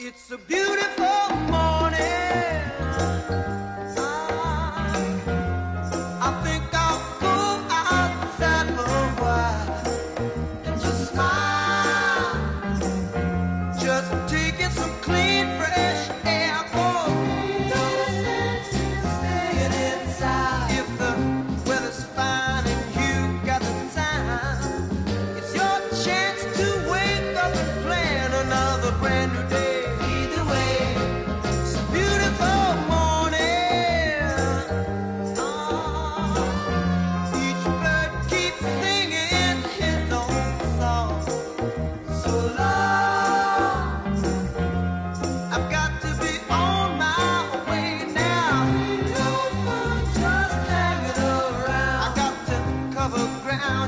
It's a beautiful morning. I think I'll go outside for a while and just smile. Just taking some clean, fresh air. No sense in staying inside. If the weather's fine and you got the time, it's your chance to wake up and plan another brand new day.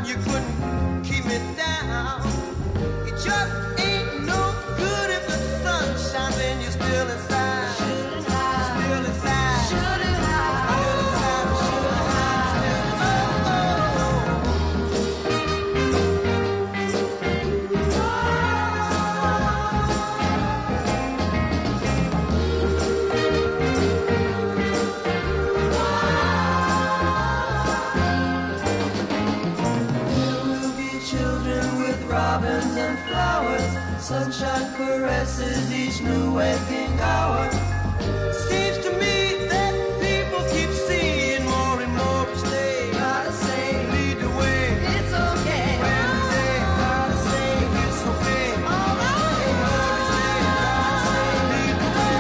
You couldn't keep me down. It just ain't no good if the sun shines and you're still inside. Still inside. Still inside. Robins and flowers, sunshine caresses each new waking hour. Seems to me that people keep seeing more and more each day. Gotta say, lead the way. It's okay. When they gotta say, it's okay. All right. Gotta say, lead the way.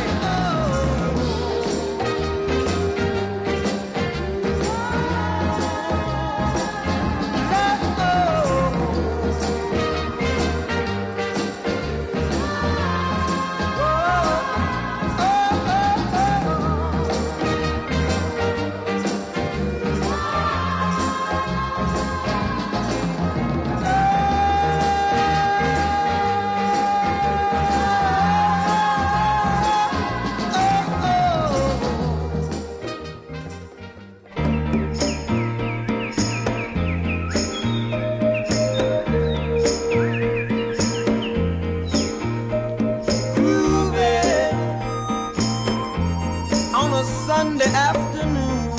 Sunday afternoon,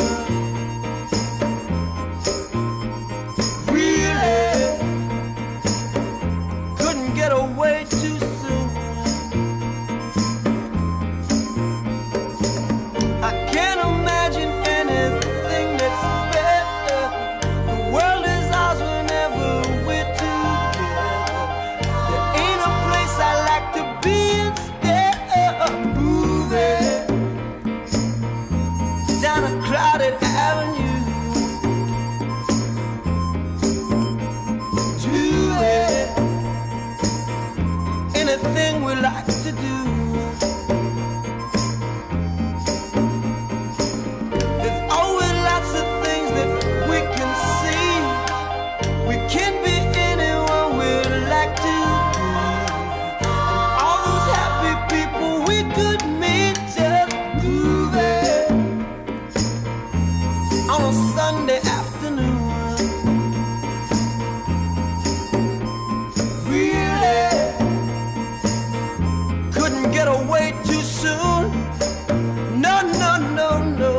really couldn't get away too soon. I can't imagine anything that's better. The world is ours whenever we're together. There ain't a place I like to be instead of moving down a crowded avenue to it. Anything we like to do. There's always lots of things that we can see. We can be anyone we'd like to be. And all those happy people we could meet just moving on a Sunday afternoon. Really couldn't get away too soon. No, no, no, no.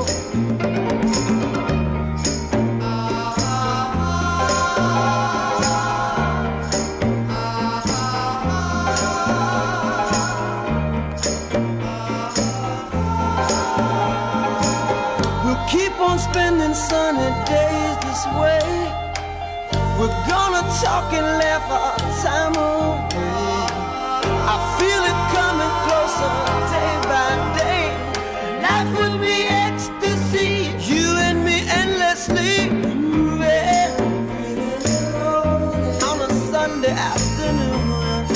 We'll keep on spending sunny days this way. We're gonna talk and laugh our time away. I feel it coming closer day by day. Life will be ecstasy, you and me endlessly moving on a Sunday afternoon.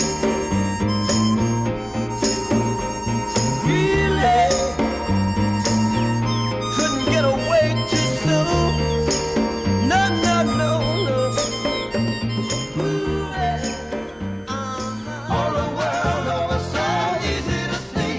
Really couldn't get away too soon. No, no, no, no. All the world over so easy to see.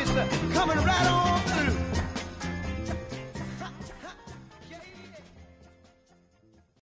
sister, coming right on